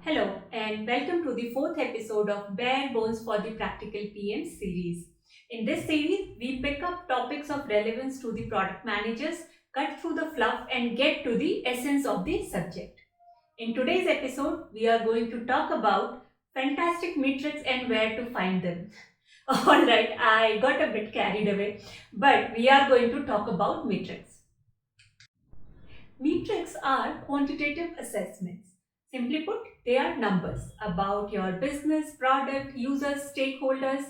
Hello, and welcome to the fourth episode of Bare Bones for the Practical PM series. In this series, we pick up topics of relevance to the product managers, cut through the fluff, and get to the essence of the subject. In today's episode, we are going to talk about fantastic metrics and where to find them. Alright, I got a bit carried away, but we are going to talk about metrics. Metrics are quantitative assessments. Simply put, they are numbers about your business, product, users, stakeholders,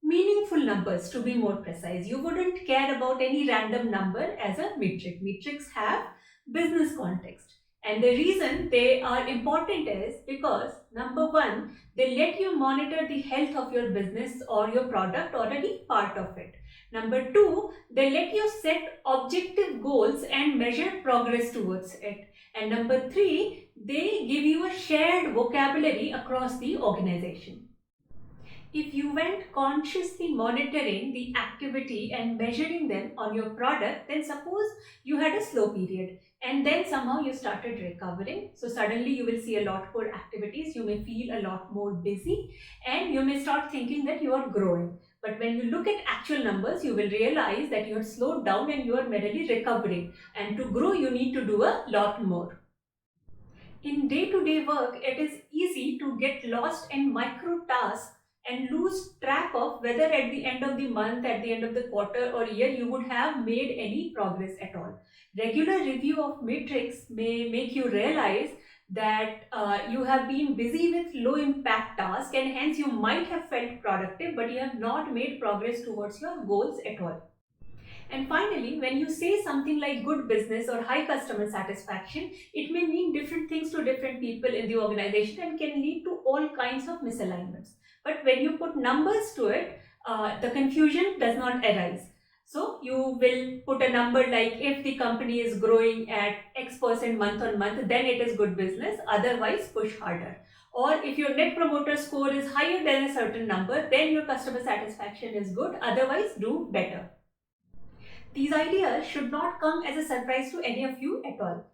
meaningful numbers to be more precise. You wouldn't care about any random number as a metric. Metrics have business context. And the reason they are important is because number one, they let you monitor the health of your business or your product or any part of it. Number two, they let you set objective goals and measure progress towards it. And number three, they give you a shared vocabulary across the organization. If you went consciously monitoring the activity and measuring them on your product, then suppose you had a slow period and then somehow you started recovering. So suddenly you will see a lot more activities, you may feel a lot more busy, and you may start thinking that you are growing. But when you look at actual numbers, you will realize that you are slowed down and you are merely recovering. And to grow, you need to do a lot more. In day-to-day work, it is easy to get lost in micro tasks and lose track of whether at the end of the month, at the end of the quarter or year, you would have made any progress at all. Regular review of metrics may make you realize that you have been busy with low impact tasks and hence you might have felt productive, but you have not made progress towards your goals at all. And finally, when you say something like good business or high customer satisfaction, it may mean different things to different people in the organization and can lead to all kinds of misalignments. But when you put numbers to it, the confusion does not arise. So you will put a number like if the company is growing at X% month on month, then it is good business. Otherwise, push harder. Or if your net promoter score is higher than a certain number, then your customer satisfaction is good. Otherwise, do better. These ideas should not come as a surprise to any of you at all.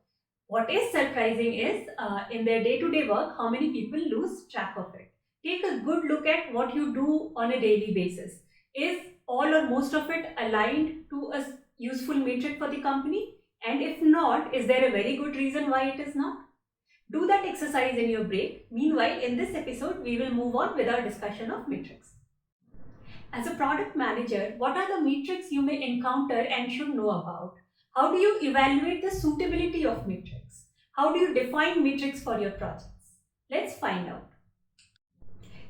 What is surprising is in their day to day work, how many people lose track of it. Take a good look at what you do on a daily basis. Is all or most of it aligned to a useful metric for the company? And if not, is there a very good reason why it is not? Do that exercise in your break. Meanwhile, in this episode, we will move on with our discussion of metrics. As a product manager, what are the metrics you may encounter and should know about? How do you evaluate the suitability of metrics? How do you define metrics for your projects? Let's find out.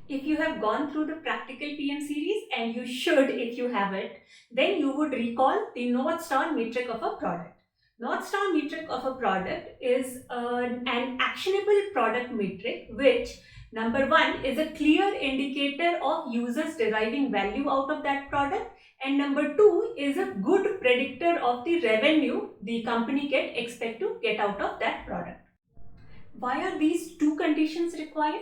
If you have gone through the Practical PM series, and you should if you haven't, then you would recall the North Star metric of a product. North Star metric of a product is an actionable product metric which number one is a clear indicator of users deriving value out of that product, and number two is a good predictor of the revenue the company can expect to get out of that product. Why are these two conditions required?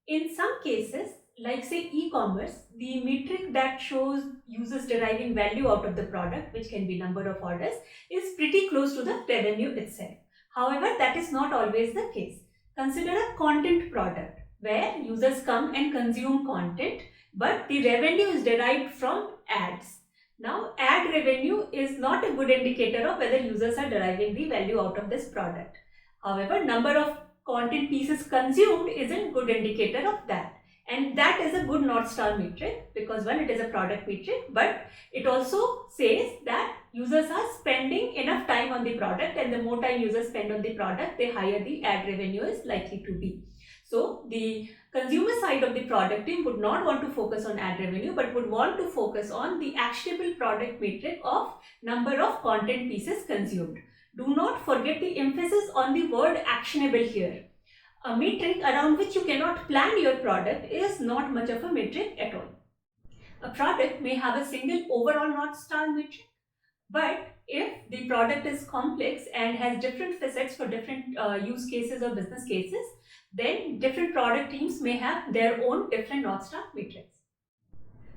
In some cases, like say e-commerce, the metric that shows users deriving value out of the product, which can be number of orders, is pretty close to the revenue itself. However, that is not always the case. Consider a content product where users come and consume content, but the revenue is derived from ads. Now, ad revenue is not a good indicator of whether users are deriving the value out of this product. However, number of content pieces consumed is a good indicator of that. And that is a good North Star metric because one, it is a product metric, but it also says that users are spending enough time on the product, and the more time users spend on the product, the higher the ad revenue is likely to be. So the consumer side of the product team would not want to focus on ad revenue, but would want to focus on the actionable product metric of number of content pieces consumed. Do not forget the emphasis on the word actionable here. A metric around which you cannot plan your product is not much of a metric at all. A product may have a single overall North Star metric, but if the product is complex and has different facets for different use cases or business cases, then different product teams may have their own different North Star metrics.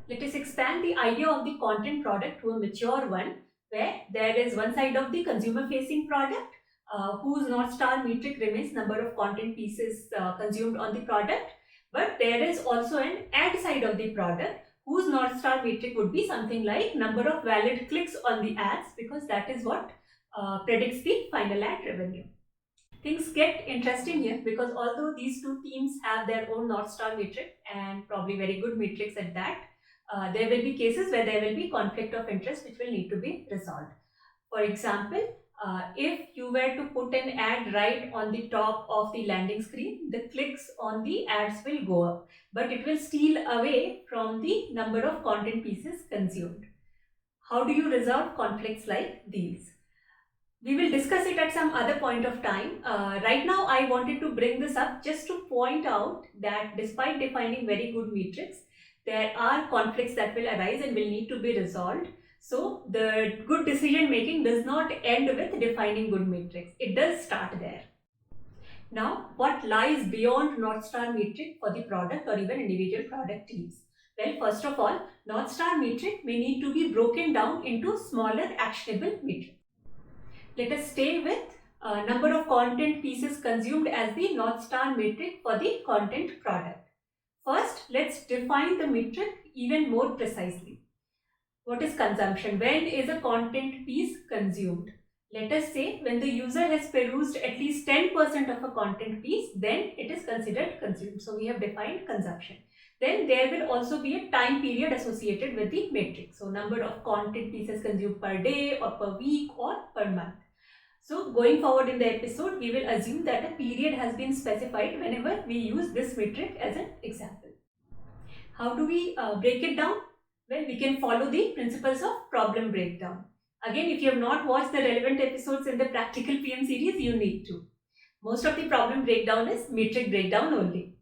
Let us expand the idea of the content product to a mature one, where there is one side of the consumer facing product whose North Star metric remains number of content pieces consumed on the product. But there is also an ad side of the product whose North Star metric would be something like number of valid clicks on the ads, because that is what predicts the final ad revenue. Things get interesting here because although these two teams have their own North Star metric and probably very good metrics at that, there will be cases where there will be conflict of interest which will need to be resolved. For example, if you were to put an ad right on the top of the landing screen, the clicks on the ads will go up, but it will steal away from the number of content pieces consumed. How do you resolve conflicts like these? We will discuss it at some other point of time. Right now, I wanted to bring this up just to point out that despite defining very good metrics, there are conflicts that will arise and will need to be resolved. So the good decision making does not end with defining good metrics. It does start there. Now, what lies beyond North Star metric for the product or even individual product teams? Well, first of all, North Star metric may need to be broken down into smaller actionable metrics. Let us stay with number of content pieces consumed as the North Star metric for the content product. First, let's define the metric even more precisely. What is consumption? When is a content piece consumed? Let us say when the user has perused at least 10% of a content piece, then it is considered consumed. So we have defined consumption. Then there will also be a time period associated with the metric. So number of content pieces consumed per day or per week or per month. So going forward in the episode, we will assume that a period has been specified whenever we use this metric as an example. How do we break it down? Well, we can follow the principles of problem breakdown. Again, if you have not watched the relevant episodes in the Practical PM series, you need to. Most of the problem breakdown is metric breakdown only.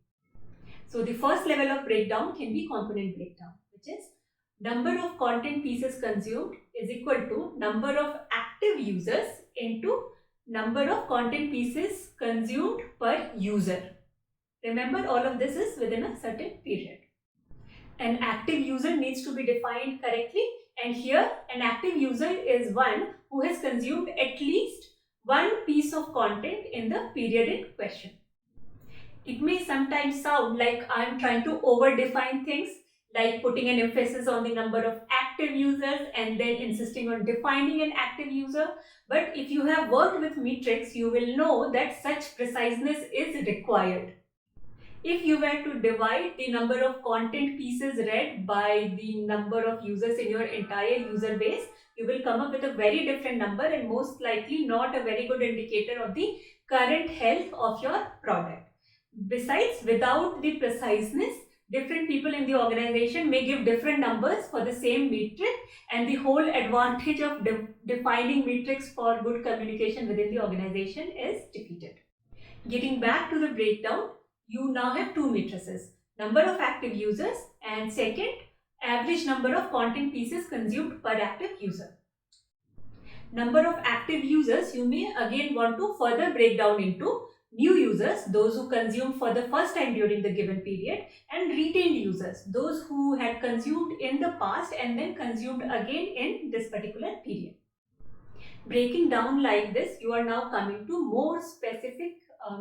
So the first level of breakdown can be component breakdown, which is number of content pieces consumed is equal to number of active users into number of content pieces consumed per user. Remember, all of this is within a certain period. An active user needs to be defined correctly, and here an active user is one who has consumed at least one piece of content in the period in question. It may sometimes sound like I am trying to over-define things, like putting an emphasis on the number of active users and then insisting on defining an active user. But if you have worked with metrics, you will know that such preciseness is required. If you were to divide the number of content pieces read by the number of users in your entire user base, you will come up with a very different number and most likely not a very good indicator of the current health of your product. Besides, without the preciseness, different people in the organization may give different numbers for the same metric, and the whole advantage of defining metrics for good communication within the organization is defeated. Getting back to the breakdown, you now have two matrices, number of active users and second, average number of content pieces consumed per active user. Number of active users you may again want to further break down into new users, those who consumed for the first time during the given period, and retained users, those who had consumed in the past and then consumed again in this particular period. Breaking down like this, you are now coming to more specific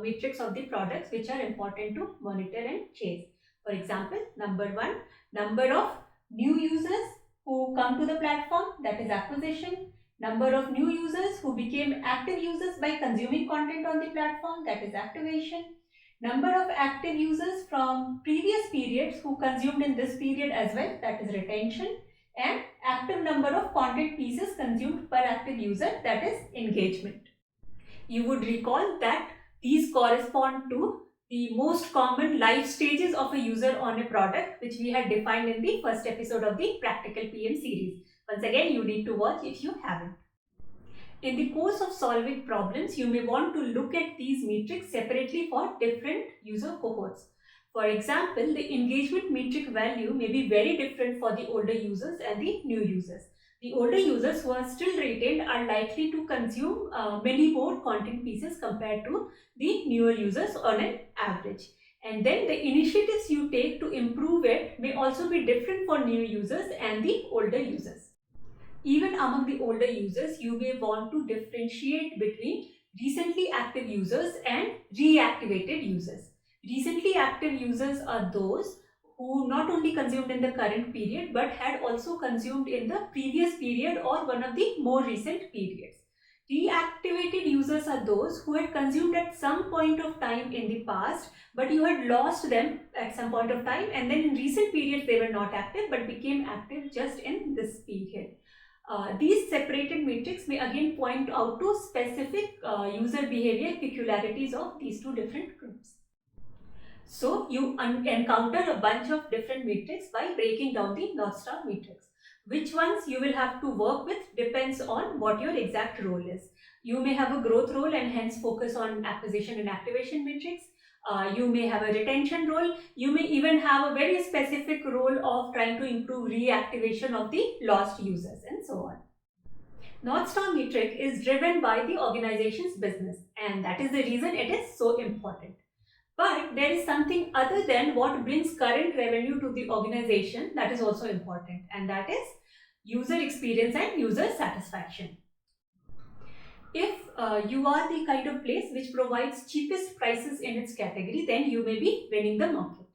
metrics of the products which are important to monitor and chase. For example, number one, number of new users who come to the platform, that is acquisition. Number of new users who became active users by consuming content on the platform, that is activation. Number of active users from previous periods who consumed in this period as well, that is retention. And active number of content pieces consumed per active user, that is engagement. You would recall that these correspond to the most common life stages of a user on a product, which we had defined in the first episode of the Practical PM series. Once again, you need to watch if you haven't. In the course of solving problems, you may want to look at these metrics separately for different user cohorts. For example, the engagement metric value may be very different for the older users and the new users. The older users who are still retained are likely to consume many more content pieces compared to the newer users on an average. And then the initiatives you take to improve it may also be different for new users and the older users. Even among the older users, you may want to differentiate between recently active users and reactivated users. Recently active users are those who not only consumed in the current period but had also consumed in the previous period or one of the more recent periods. Reactivated users are those who had consumed at some point of time in the past, but you had lost them at some point of time, and then in recent periods they were not active but became active just in this period. These separated matrix may again point out to specific user behavior peculiarities of these two different groups. So you encounter a bunch of different matrix by breaking down the North Star matrix. Which ones you will have to work with depends on what your exact role is. You may have a growth role and hence focus on acquisition and activation matrix. You may have a retention role. You may even have a very specific role of trying to improve reactivation of the lost users and so on. North Star metric is driven by the organization's business, and that is the reason it is so important. But there is something other than what brings current revenue to the organization that is also important, and that is user experience and user satisfaction. If you are the kind of place which provides cheapest prices in its category, then you may be winning the market.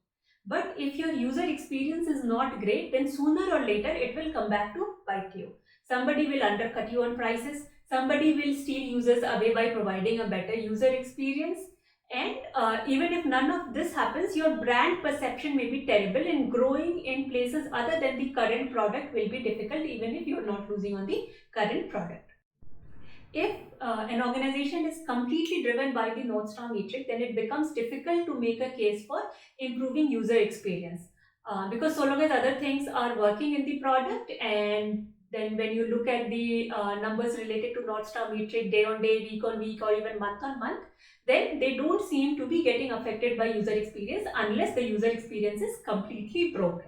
But if your user experience is not great, then sooner or later it will come back to bite you. Somebody will undercut you on prices, somebody will steal users away by providing a better user experience, and even if none of this happens, your brand perception may be terrible, and growing in places other than the current product will be difficult even if you are not losing on the current product. If an organization is completely driven by the North Star metric, then it becomes difficult to make a case for improving user experience. Because so long as other things are working in the product, and then when you look at the numbers related to North Star metric day on day, week on week, or even month on month, then they don't seem to be getting affected by user experience unless the user experience is completely broken.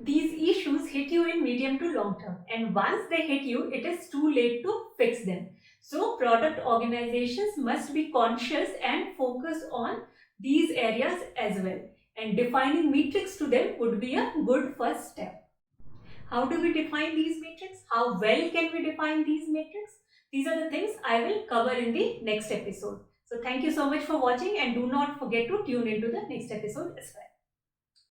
These issues hit you in medium to long term, and once they hit you, it is too late to fix them. So product organizations must be conscious and focus on these areas as well, and defining metrics to them would be a good first step. How do we define these metrics? How well can we define these metrics? These are the things I will cover in the next episode. So thank you so much for watching, and do not forget to tune into the next episode as well.